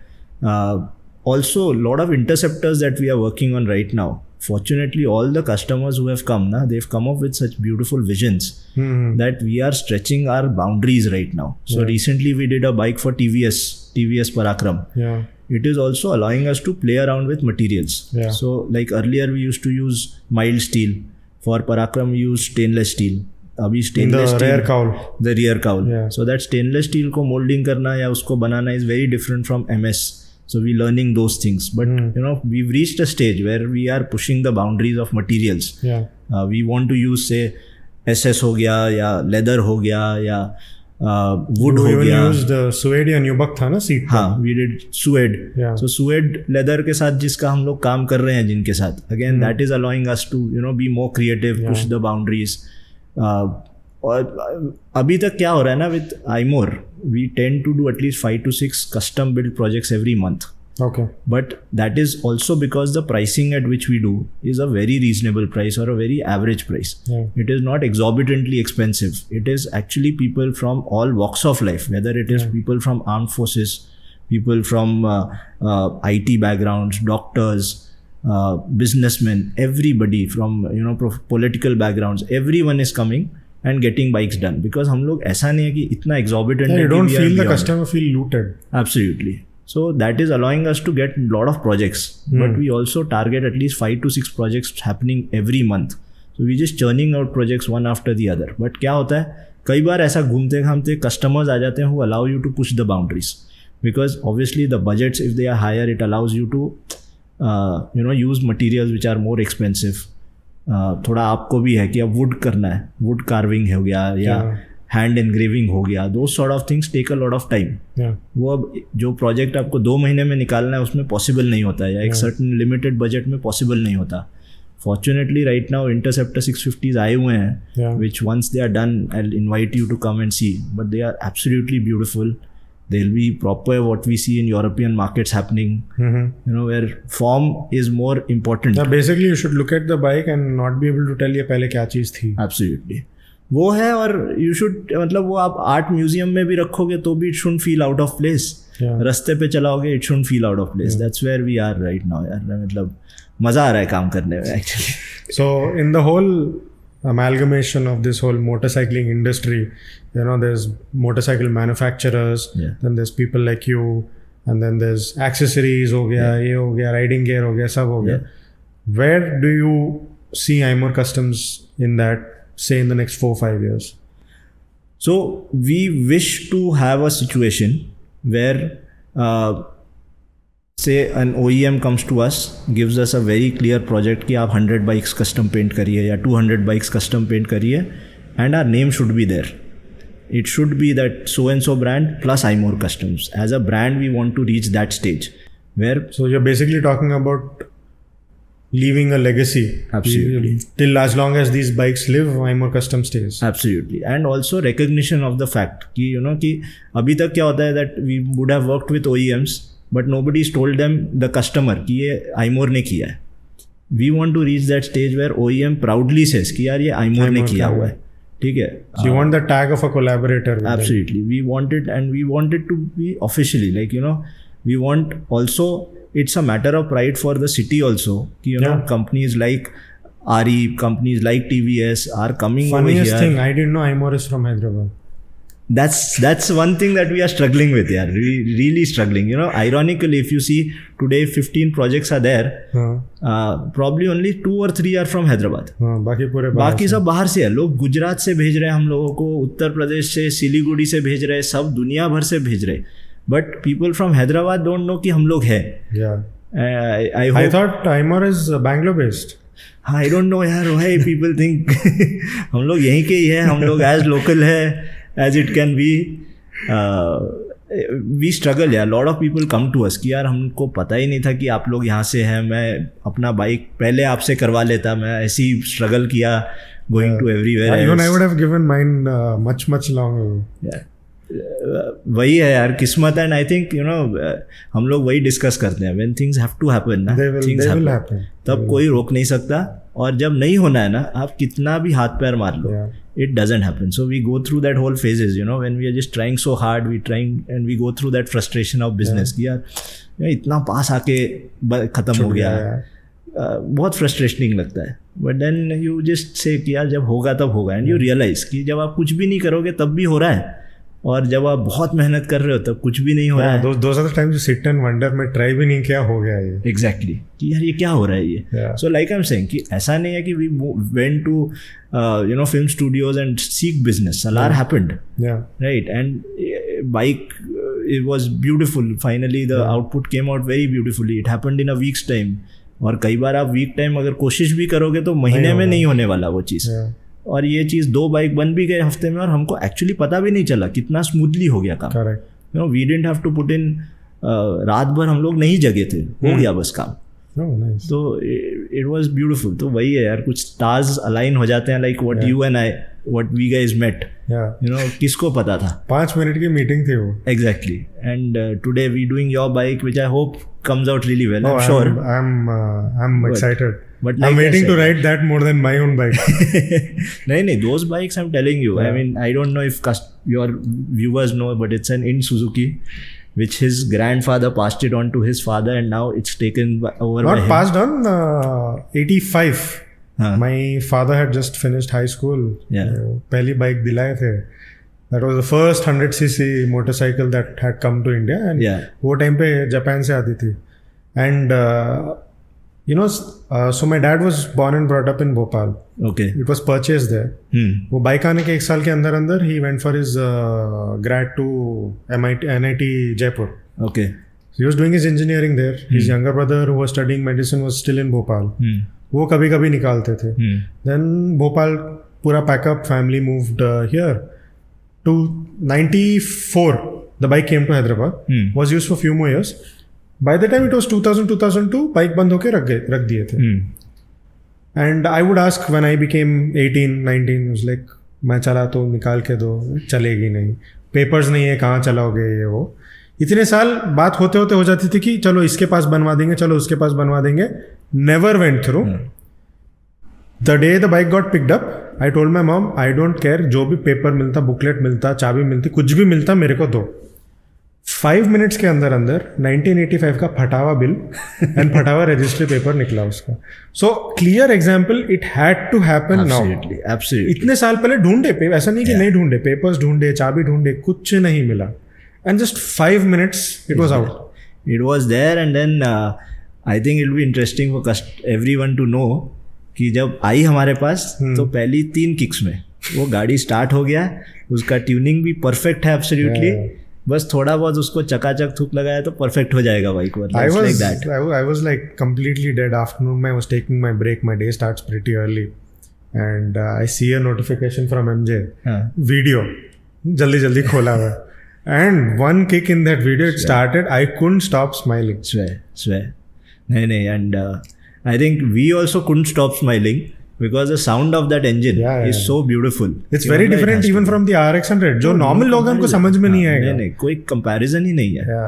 Also, a lot of interceptors that we are working on right now. Fortunately, all the customers who have come, they've come up with such beautiful visions that we are stretching our boundaries right now. So recently we did a bike for TVS Parakram. Yeah. it is also allowing us to play around with materials. Yeah. So like earlier we used to use mild steel. For Parakram we use stainless steel. Abhi stainless the steel, rear cowl. the rear cowl. Yeah. So that stainless steel को molding करना या उसको बनाना is very different from MS. So we learning those things. But you know, we've reached a stage where we are pushing the boundaries of materials. Yeah. We want to use say SS हो गया या leather हो गया या wood You हो even गया. used suede या nubuck था ना seat पे? हाँ, we did suede. Yeah. So suede leather के साथ जिसका हम लोग काम कर रहे हैं जिनके साथ, again that is allowing us to you know be more creative, push the boundaries. और अभी तक क्या हो रहा है ना with iMore, we tend to do at least 5 to 6 custom build projects every month. Okay. But that is also because the pricing at which we do is a very reasonable price or a very average price. Yeah. It is not exorbitantly expensive. It is actually people from all walks of life, whether it is people from armed forces, people from IT backgrounds, doctors, businessmen, everybody from you know political backgrounds, everyone is coming and getting bikes done because हम लोग ऐसा नहीं है कि इतना exorbitant Yeah, है you कि don't we are feel the beyond. customer feel looted. Absolutely. So that is allowing us to get a lot of projects, but we also target at least 5 to 6 projects happening every month. So we just churning out projects one after the other. But क्या होता है कई बार ऐसा घूमते घामते customers आ जाते हैं who allow you to push the boundaries because obviously the budgets if they are higher it allows you to you know use materials which are more expensive. थोड़ा आपको भी है कि अब वुड करना है, वुड कार्विंग हो गया या हैंड एनग्रेविंग हो गया, दो sort of things take a lot of time. वो अब जो प्रोजेक्ट आपको 2 महीने में निकालना है उसमें पॉसिबल नहीं होता है या एक सर्टन लिमिटेड बजट में पॉसिबल नहीं होता. Fortunately right now interceptor 650s आए हुए हैं which once they are done I will invite you to come and see, but they are absolutely beautiful. There'll be proper what we see in European markets happening, you know, where form is more important. Yeah, basically you should look at the bike and not be able to tell ये पहले क्या चीज़ थी. Absolutely. वो है और you should मतलब वो आप आर्ट म्यूजियम में भी रखोगे तो भी it shouldn't feel out of place. रास्ते पे चलाओगे it shouldn't feel out of place. That's where we are right now यार. मतलब मज़ा आ रहा है काम करने में actually. So in the whole amalgamation of this whole motorcycling industry, you know, there's motorcycle manufacturers, then there's people like you, and then there's accessories हो गया, ये हो गया, riding gear हो गया, सब हो गया. Where do you see iMore Customs in that, say in the next 4-5 years? So we wish to have a situation where say an OEM comes to us, gives us a very clear project कि आप 100 bikes custom paint करिए या 200 bikes custom paint करिए and our name should be there. It should be that so and so brand plus iMore Customs. As a brand we want to reach that stage where So you're basically talking about leaving a legacy. Absolutely. Till as long as these bikes live, iMore Custom stays. Absolutely. And also recognition of the fact कि you know कि अभी तक क्या होता है that we would have worked with OEMs but nobody's told them the customer कि ये iMore ने किया है. We want to reach that stage where OEM proudly says कि यार ये iMore ने किया हुआ है. ठीक है. So you want the tag of a collaborator. With Absolutely. them. We want it and we want it to be officially like you know we want also it's a matter of pride for the city also कि you know companies like RE, companies like TVS are coming Funniest over here. thing, I didn't know iMore is from Hyderabad. That's one thing that we are struggling with यार, really struggling. You know, ironically, if you see today 15 projects are there, probably only 2 or 3 are from Hyderabad. बाकी सब बाहर से है. लोग गुजरात से भेज रहे हैं हम लोगों को, उत्तर प्रदेश से, सिलीगुड़ी से भेज रहे हैं, सब दुनिया भर से भेज रहे हैं. But people from Hyderabad don't know कि हम लोग हैं. I thought iMore is Bangalore based. I don't know यार, why people think हम लोग यहीं के ही है, हम लोग as local है as it can be. We struggle यार. Lot of people come to us कि यार हमको पता ही नहीं था कि आप लोग यहाँ से हैं. मैं अपना बाइक पहले आपसे करवा लेता, मैं ऐसी स्ट्रगल किया going to everywhere. Even I would have given mine much longer. Yeah. वही है यार किस्मत. And I think you know हम लोग वही डिस्कस करते हैं when things have to happen ना, थिंग्स हैपन, तब कोई रोक नहीं सकता. और जब नहीं होना है ना, आप कितना भी हाथ पैर मार लो, it doesn't happen. So we go through that whole phases, you know, when we are just trying so hard, we go through that frustration of business कि यार इतना पास आके खत्म हो गया. बहुत फ्रस्ट्रेटिंग लगता है. But then you just say कि यार जब होगा तब होगा. एंड यू रियलाइज कि जब आप कुछ भी नहीं करोगे तब भी हो रहा है. और जब आप बहुत मेहनत कर रहे हो तब कुछ भी नहीं हो रहा है. those are the times you sit and wonder मैं ट्राई भी नहीं किया हो गया ये. Exactly. कि यार ये क्या हो रहा है ये. Yeah. So like I'm saying कि ऐसा नहीं है कि we went to film studios and seek business. Salar happened. Yeah. Right, and bike it was beautiful. Finally the output came out very beautifully. It happened in a week's time. और कई बार आप week time अगर कोशिश भी करोगे तो महीने में नहीं होने वाला वो चीज़. और ये चीज़ 2 बाइक बन भी गए हफ्ते में और हमको एक्चुअली पता भी नहीं चला कितना स्मूथली हो गया काम. Correct. We didn't have to put in रात भर हम लोग नहीं जगे थे, हो गया बस काम. Nice. तो इट वाज ब्यूटीफुल. तो वही है यार, कुछ स्टार्स अलाइन हो जाते हैं like what you and I, what we guys met. किसको पता था. 5 मिनट की मीटिंग थी वो. Exactly. And today we doing your bike, which I hope comes out really well. I'm sure. I'm excited. But I'm waiting to ride that more than my own bike. No, those bikes I'm telling you. I mean, I don't know if your viewers know, but it's an in Suzuki, which his grandfather passed it on to his father, and now it's taken over by him. Not passed on. 85. My father had just finished high school. Yeah. पहली bike दिलाए थे. That was the first 100cc motorcycle that had come to India, and वो time पे Japan से आती थी. And so my dad was born and brought up in Bhopal. Okay. It was purchased there. वो bike आने के 1 साल के अंदर he went for his grad to NIT Jaipur. Okay. So he was doing his engineering there. His younger brother who was studying medicine was still in Bhopal. वो कभी कभी निकालते थे. Then Bhopal पूरा pack-up family moved here. To 94, the bike came to Hyderabad. Was used for few more years. By the time it was 2000-2002, bike बंद होके रख दिए थे. And I would ask when I became 18-19, was like मैं चला तो निकाल के दो, चलेगी नहीं, पेपर्स नहीं है, कहाँ चलाओगे ये वो. इतने साल बात होते होते हो जाती थी कि चलो इसके पास बनवा देंगे, चलो उसके पास बनवा देंगे. Never went through. The day the bike got picked up, I told my mom, I don't care, जो भी पेपर मिलता, बुकलेट मिलता, चाबी मिलती, कुछ भी मिलता मेरे को दो. 5 मिनट्स के अंदर 1985 का फटावा बिल एंड फटावा रजिस्ट्री पेपर निकला उसका. So clear example, it had to happen now. Absolutely. इतने साल पहले ढूंढे, ऐसा नहीं कि नहीं ढूंढे, पेपर्स ढूंढे, चाबी ढूंढे, कुछ नहीं मिला. And just 5 minutes it was out. It was there, and then I think it will be interesting for everyone to know कि जब आई हमारे पास तो पहली 3 किक्स में वो गाड़ी स्टार्ट हो गया. उसका ट्यूनिंग भी परफेक्ट है एब्सोल्युटली. बस थोड़ा बहुत उसको चकाचक थूक लगाया तो परफेक्ट हो जाएगा बाइक पर. I was like completely dead. Afternoon I was taking my break. My day starts pretty early, and I see a notification from MJ. Video. जल्दी खोला हुआ. And one kick in that video, it started. I couldn't stop smiling. Swear. नहीं, and I think we also couldn't stop smiling because the sound of that engine is so beautiful. It's very different even from the RX 100 जो normal लोग हमको समझ में नहीं आएगा. नहीं, कोई comparison ही नहीं है.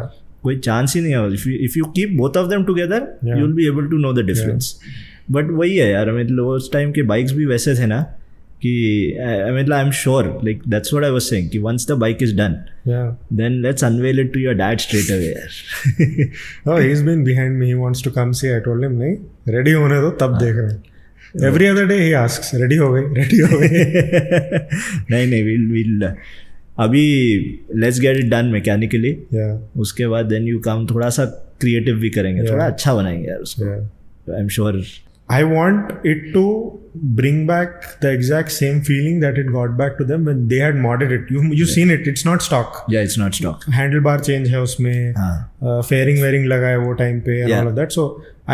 कोई chance ही नहीं है. If you keep both of them together, you'll be able to know the difference. But वही है यार, मतलब उस टाइम के बाइक्स भी वैसे थे ना कि मतलब I'm sure, like that's what I was saying, कि once the bike is done, then let's unveil it to your dad straight away. Oh, he's been behind me. He wants to come see. I told him नहीं, ready होने दो तब देख रहे हैं. Every other day he asks, ready हो गए. नहीं, we'll अभी let's get it done mechanically. उसके बाद then you come, थोड़ा सा creative भी करेंगे, थोड़ा अच्छा बनाएंगे यार उसको. I'm sure. I want it to bring back the exact same feeling that it got back to them when they had modded it. You've seen it. It's not stock. Yeah, it's not stock. Handlebar change है उसमें. Fairing लगा है वो time पे and all of that. So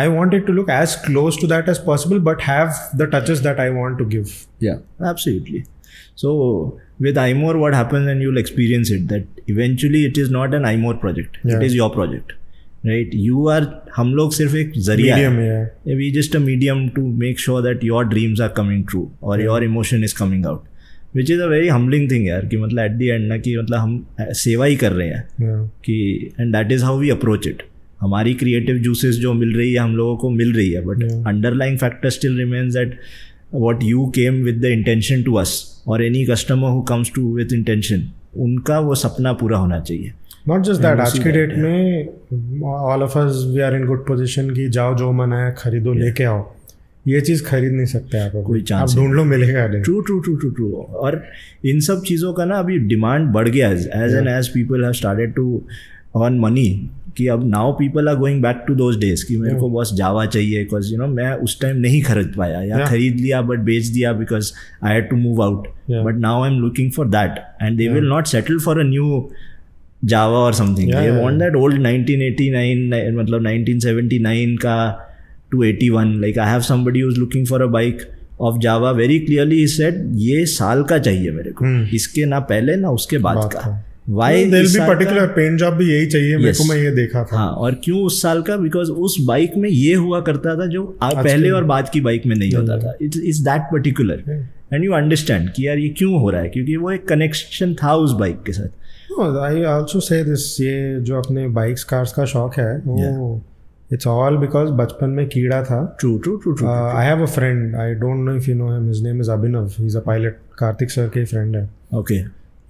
I want it to look as close to that as possible, but have the touches that I want to give. Yeah, absolutely. So with iMore, what happens, and you'll experience it, that eventually it is not an iMore project. It is your project. Right, you are, हम लोग सिर्फ एक जरिया है. We just a medium to make sure that your dreams are coming true or your emotion is coming out, which is a very humbling thing यार. कि मतलब at the end ना कि मतलब हम सेवा ही कर रहे हैं कि, and that is how we approach it. हमारी creative juices जो मिल रही है हम लोगों को मिल रही है, but underlying factor still remains that what you came with the intention to us, or any customer who comes to with intention, उनका वो सपना पूरा होना चाहिए. Not just that, आज की डेट में all of us we are in good position कि जाओ जो मन है खरीदो लेके आओ. ये चीज़ खरीद नहीं सकते आप अभी। कोई chance आप ढूंढ लो, मिलेगा नहीं। ट्रू। और इन सब चीज़ों का ना अभी डिमांड बढ़ गया as and as people have started to earn money, कि अब now people are going back to those days कि मेरे को बस जावा चाहिए, बिकॉज मैं उस टाइम नहीं खरीद पाया या खरीद लिया बट बेच दिया because I had to move out, but now I am looking for that and they will not settle for a new Jawa और something, they want that old 1989 मतलब 1979 का to 81. Like I have somebody who's looking for a bike of Java. Very clearly he said ये साल का चाहिए मेरे को, इसके ना पहले ना उसके बाद का. Why there will be particular paint job भी यही चाहिए मेरे को, मैं ये देखा था. हाँ, और क्यों उस साल का? Because उस बाइक में ये हुआ करता था जो पहले और बाद की बाइक में नहीं होता था. It's that particular. And you understand कि यार ये क्यों हो रहा है, क्योंकि वो एक कनेक्शन था उस बाइक के साथ. I also say this, ये जो अपने बाइक्स कार्स का शौक है वो it's all because बचपन में कीड़ा था. True. I have a friend, I don't know if you know him, his name is Abhinav, he's a pilot, Kartik sir के friend है. Okay.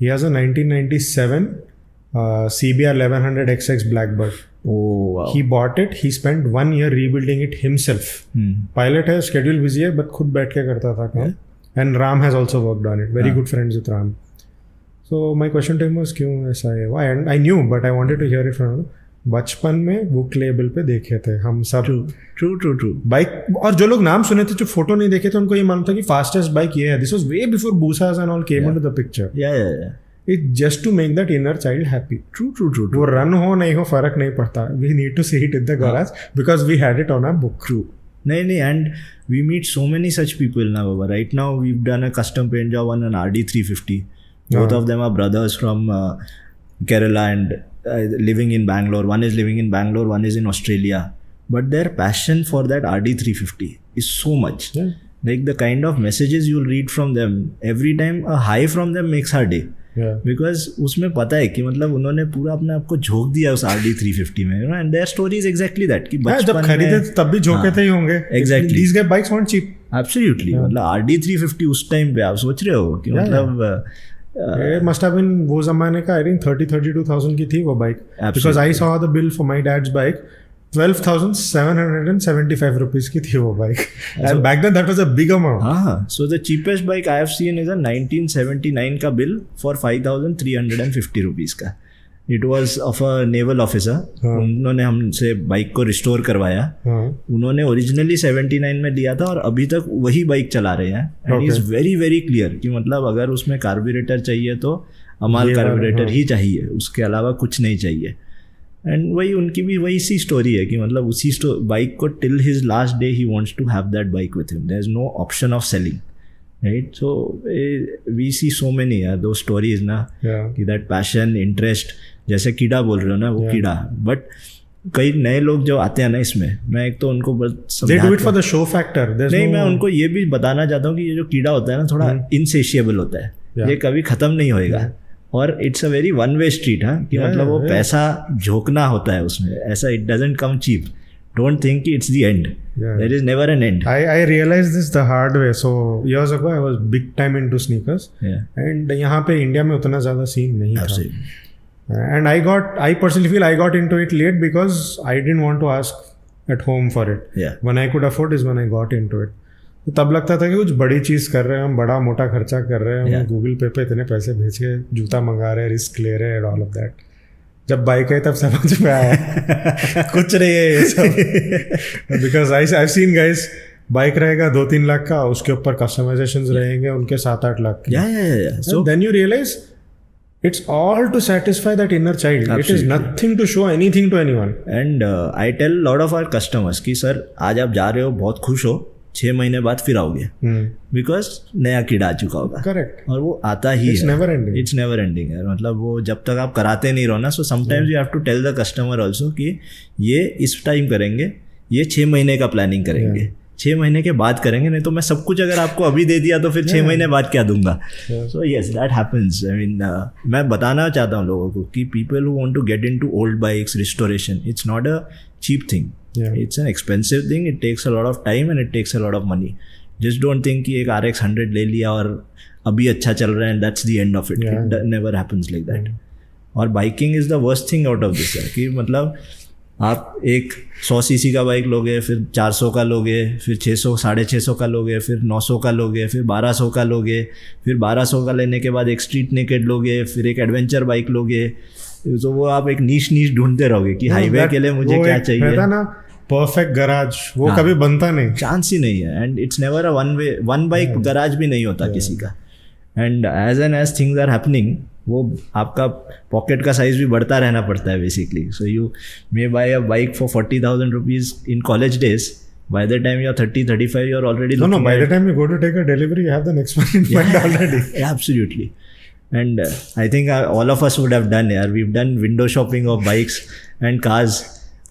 He has a 1997 CBR 1100 XX Blackbird. Oh wow. He bought it, he spent 1 year rebuilding it himself. Pilot है, schedule busy है, but खुद बैठ के करता था काम. And Ram has also worked on it, very good friends with Ram. So my question to him was क्यों ऐसा है? Why? And I knew, but I wanted to hear it from him. बचपन में बुक लेबल पे देखे थे हम सब. ट्रू बाइक, और जो लोग नाम सुने थे, जो फोटो नहीं देखे थे, उनको ये मालूम था कि फास्टेस्ट बाइक ये है. This was way before Busas and all came into the picture. Yeah it just to make that inner child happy. True. वो रन हो नहीं हो फर्क नहीं पड़ता. We need to see it in the garage because we had it on our book. True. नहीं, and we meet so many such people now बाबा. Right now we done a custom paint job on an RD 350. Both of them are brothers from Kerala and living in Bangalore. One is living in Bangalore, one is in Australia. But their passion for that RD 350 is so much. Yeah. Like the kind of messages you'll read from them, every time a hi from them makes our day. Yeah. Because उसमें पता है कि मतलब उन्होंने पूरा अपने आप को झोंक दिया उस RD 350 में, and their story is exactly that कि बचपन जब खरीदे तब भी झोंके थे ही होंगे. Exactly. These guys bikes weren't cheap. Absolutely. मतलब RD 350 उस टाइम पे आप सोच रहे हो कि मतलब It must have been वो ज़माने का, I think 32,000 की थी वो bike. Because I saw the bill for my dad's bike, 12,775 rupees की थी वो bike. And back then that was a big amount. हाँ, so the cheapest bike I have seen is a 1979 का bill for 5,350 rupees का. It was of a naval officer. उन्होंने हमसे bike को restore करवाया. उन्होंने ओरिजिनली 79 में दिया था और अभी तक वही बाइक चला रहे हैं. And is very very clear कि मतलब अगर उसमें कार्बोरेटर चाहिए तो अमाल कार्बोरेटर ही चाहिए, उसके अलावा कुछ नहीं चाहिए. एंड वही उनकी भी वही सी स्टोरी है कि मतलब उसी बाइक को till his last day he wants to have that bike with him. There is no option of selling. Right, so we see so many यार दो स्टोरीज ना, कि दैट पैशन, इंटरेस्ट, जैसे कीड़ा बोल रहे हो ना, वो कीड़ा. बट कई नए लोग जो आते हैं ना इसमें, मैं एक तो उनको नहीं, मैं उनको ये भी बताना चाहता हूँ कि ये जो कीड़ा होता है ना, थोड़ा इनसेशिएबल होता है. ये कभी खत्म नहीं होएगा. और it's a very one way street. हाँ, कि मतलब वो पैसा झोंकना होता है उसमें, ऐसा it doesn't come cheap. Don't think it's the end. There is never an end. I realized this the hard way. So years ago I was big time into sneakers. And यहाँ पे इंडिया में उतना ज़्यादा scene नहीं था. And I personally feel I got into it late because I didn't want to ask at home for it. When I could afford is when I got into it. तो तब लगता था कि कुछ बड़ी चीज़ कर रहे हैं हम, बड़ा मोटा खर्चा कर रहे हैं हम, गूगल पे इतने पैसे भेज के जूता मंगा रहे हैं, रिस्क ले रहे हैं, ऑल ऑफ दैट. जब बाइक आई तब समझ में आया कुछ नहीं है ये सब. Because I seen guys, bike रहेगा 2-3 लाख का, उसके ऊपर कस्टमाइजेशंस रहेंगे उनके 7-8 लाख के. So then you realise it's all to satisfy that inner child. Absolutely. It is nothing to show anything to anyone. And I tell a lot of our customers कि sir आज आप जा रहे हो, बहुत खुश हो, 6 महीने बाद फिर आओगे, बिकॉज नया कीड़ा आ चुका होगा. करेक्ट. और वो आता ही It's never ending. It's never ending है. मतलब वो जब तक आप कराते नहीं रहो ना, so sometimes you have to tell the customer also कि ये इस टाइम करेंगे, ये 6 महीने का प्लानिंग करेंगे, 6 महीने के बाद करेंगे, नहीं तो मैं सब कुछ अगर आपको अभी दे दिया तो फिर 6 महीने बाद क्या दूंगा. So yes, that happens. I mean, मैं बताना चाहता हूँ लोगों को कि people who want to get into old bikes, restoration, it's not a cheap thing. It's an expensive thing. It takes a lot of time and it takes a lot of money. Just don't think कि एक RX 100 ले लिया और अभी अच्छा चल रहा है and that's the end of it. It never happens like that. और biking is the worst thing out of this है कि मतलब आप एक 100 सीसी का बाइक लोगे, फिर 400 का लोगे, फिर 600 650 का लोगे, फिर 900 का लोगे, फिर 1200 का लोगे, फिर 1200 का लेने के बाद एक स्ट्रीट नेकेड लोगे, फिर एक एडवेंचर बाइक लोगे. तो वो आप एक नीश ढूंढते रहोगे कि हाईवे के लिए मुझे क्या चाहिए. रहता ना परफेक्ट गराज, वो हाँ, कभी बनता नहीं, चांस ही नहीं है. And it's never a one bike garage भी नहीं होता किसी का. And as things are happening, वो आपका पॉकेट का साइज भी बढ़ता रहना पड़ता है basically. So you may buy a bike for 40,000 rupees in college days. By the time you're 30, 35, you're already looking by at... the time you go to take a delivery, you have the next one in mind already. Absolutely. And I think all of us would have done. We've done window shopping of bikes and cars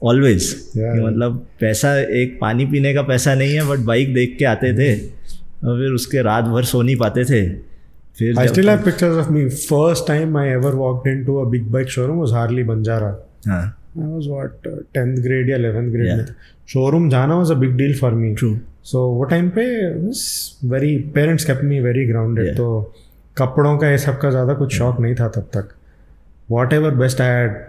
always. कि मतलब पैसा एक पानी पीने का पैसा नहीं है, बट बाइक देख के आते थे और फिर उसके रात भर सो नहीं पाते थे. I still have pictures of me. First time I ever walked into a big bike showroom was Harley Banjara. I was 10th grade या 11th grade में. Showroom जाना was a big deal for me. True. So वो time पे parents kept me very grounded. तो कपड़ों का ये सब का ज़्यादा कुछ शौक नहीं था तब तक. Whatever best I had,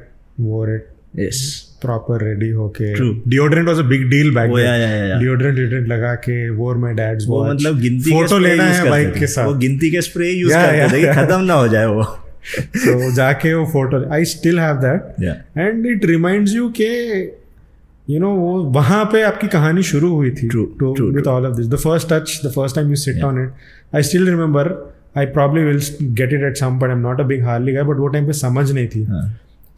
wore it. Yes. Proper ready होके. True. Deodorant was a big deal back then. Yeah. Deodorant लगा के wore my dad's watch. वो मतलब गिनती फोटो लेना है बाइक के साथ. वो गिनती के स्प्रे यूज करते थे कि खत्म ना हो जाए वो. So जाके वो photo, I still have that. And it reminds you के you know वो वहाँ पे आपकी कहानी शुरू हुई थी. True. With all of this, the first touch, the first time you sit on it, I still remember. I probably will get it at some point. I'm not a big Harley guy, but वो time पे समझ नहीं थी.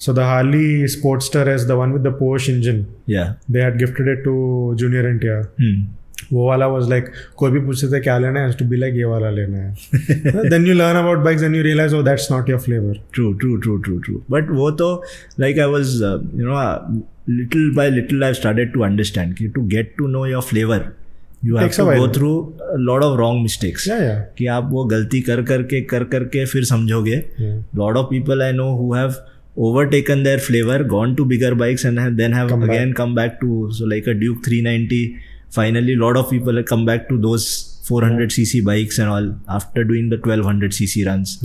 So the Harley Sportster is the one with the Porsche engine. Yeah. They had gifted it to Junior NTR. वो वाला was like, कोई भी पूछते थे क्या लेना है, has to be like ये वाला लेना है. Then you learn about bikes and you realize, oh, that's not your flavor. True. But वो तो like I was, little by little I've started to understand कि to get to know your flavor, you have to go through a lot of wrong mistakes. Yeah. कि आप वो गलती कर करके फिर समझोगे. Lot of people I know who have overtaken their flavor, gone to bigger bikes and then have come back to, so like a Duke 390. Finally, lot of people have come back to those 400cc bikes and all after doing the 1200cc runs.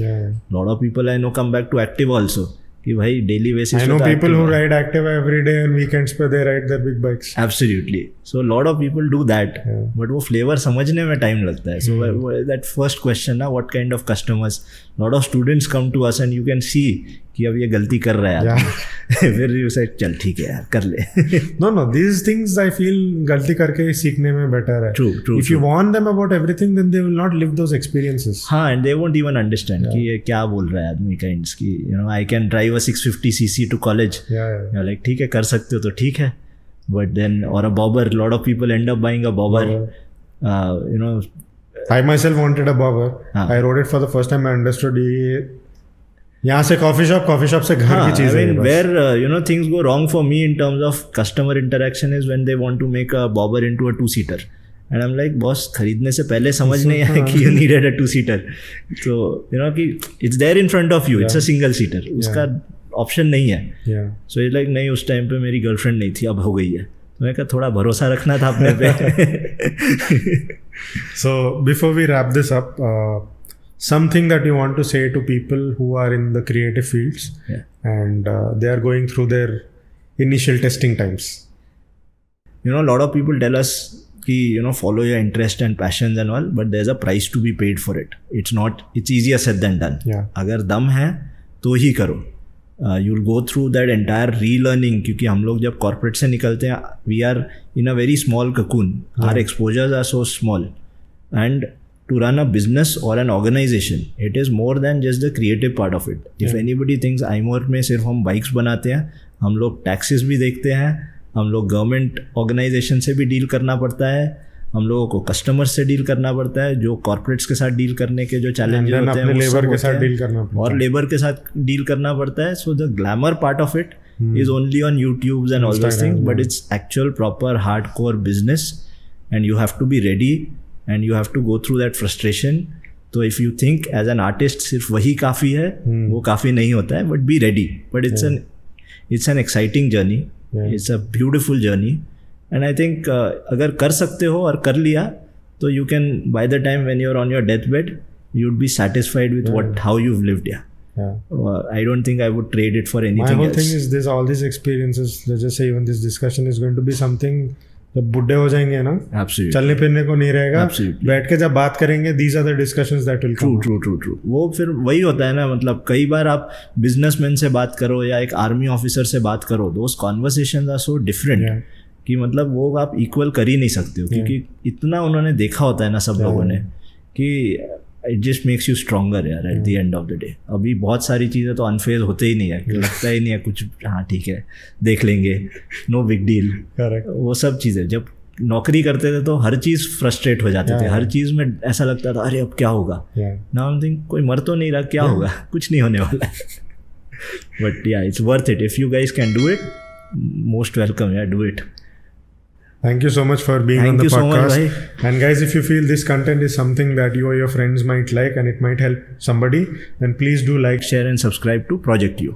Lot of people I know come back to active also. कि भाई daily basis. I know people who ride active every day and weekends पे they ride their big bikes. Absolutely. So lot of people do that. But वो flavor समझने में time लगता है. So that first question ना, what kind of customers? Lot of students come to us and you can see कि अब ये गलती कर रहा है. फिर you say चल ठीक है यार कर ले. No, these things I feel गलती करके सीखने में better है. True. If you warn them about everything, then they will not live those experiences. हाँ, and they won't even understand कि ये क्या बोल रहा है आदमी kinds की. I can drive a 650cc to college. You're like ठीक है कर सकते हो तो ठीक है. But then, or a bobber, a lot of people end up buying a bobber. I myself wanted a bobber. I rode it for the first time. I understood यहाँ से कॉफी शॉप से घर की चीज़ है. Where things go wrong for me in terms of customer interaction is when they want to make a bobber into a 2-seater. And I'm like, boss, खरीदने से पहले समझ नहीं आया कि you needed a 2-seater. So कि it's there in front of you. It's a single seater. उसका option नहीं है. So it's like नहीं, उस टाइम पे मेरी गर्लफ्रेंड नहीं थी, अब हो गई है. तो मैं कहा थोड़ा भरोसा रखना था अपने पे. So before we wrap this up, something that you want to say to people who are in the creative fields and they are going through their initial testing times. A lot of people tell us कि follow your interest and passions and all, but there's a price to be paid for it. It's easier said than done. अगर दम है तो ही करो. You'll go through that entire relearning, क्योंकि हम लोग जब corporate से निकलते हैं, we are in a very small cocoon. Our exposures are so small. And to run a business or an organization, it is more than just the creative part of it. If anybody thinks iMore में सिर्फ हम bikes बनाते हैं, हम लोग taxes भी देखते हैं, हम लोग गवर्नमेंट ऑर्गेनाइजेशन से भी डील करना पड़ता है, हम लोगों को कस्टमर्स से डील करना पड़ता है, जो कॉर्पोरेट्स के साथ डील करने के जो चैलेंजेस होते हैं लेबर के साथ डील करना पड़ता है, और लेबर के साथ डील करना पड़ता है. So the glamour part of it is only on YouTubes and all those things, but it's actual proper hardcore business and you have to be ready and you have to go through that frustration. तो if you think as an artist सिर्फ वही काफ़ी है, वो काफ़ी नहीं होता है, but be ready. But it's an exciting journey. It's a beautiful journey. And I think अगर कर सकते हो और कर लिया, तो you can, by the time when you're on your deathbed, you'd be satisfied with how you've lived. I don't think I would trade it for My anything whole else. thing is this: all these experiences. Let's just say even this discussion is going to be something. जब बुढ़े हो जाएंगे ना, Absolutely. चलने फिरने को नहीं रहेगा, Absolutely. बैठ के जब बात करेंगे, these are the discussions that will come. True वो फिर वही होता है ना, मतलब कई बार आप बिजनेसमैन से बात करो या एक आर्मी ऑफिसर से बात करो, those conversations are so different Yeah. कि मतलब वो आप इक्वल कर ही नहीं सकते हो, क्योंकि इतना उन्होंने देखा होता है ना सब लोगों ने कि it just makes you stronger यार at the end of the day. अभी बहुत सारी चीज़ें तो अनफेज होते ही नहीं है, लगता ही नहीं है कुछ, हाँ ठीक है देख लेंगे, नो बिग डील. Correct. वो सब चीज़ें जब नौकरी करते थे तो हर चीज़ फ्रस्ट्रेट हो जाते थे, हर चीज़ में ऐसा लगता था अरे अब क्या होगा. Yeah. नाउ थिंक कोई मर तो नहीं रहा, क्या होगा, कुछ नहीं होने वाला. But yeah it's worth it if you guys can do it. Most welcome, yeah do it. Thank you so much for being Thank on the you so much, podcast. bhai. And guys, if you feel this content is something that you or your friends might like and it might help somebody, then please do like, Share and subscribe to Project U.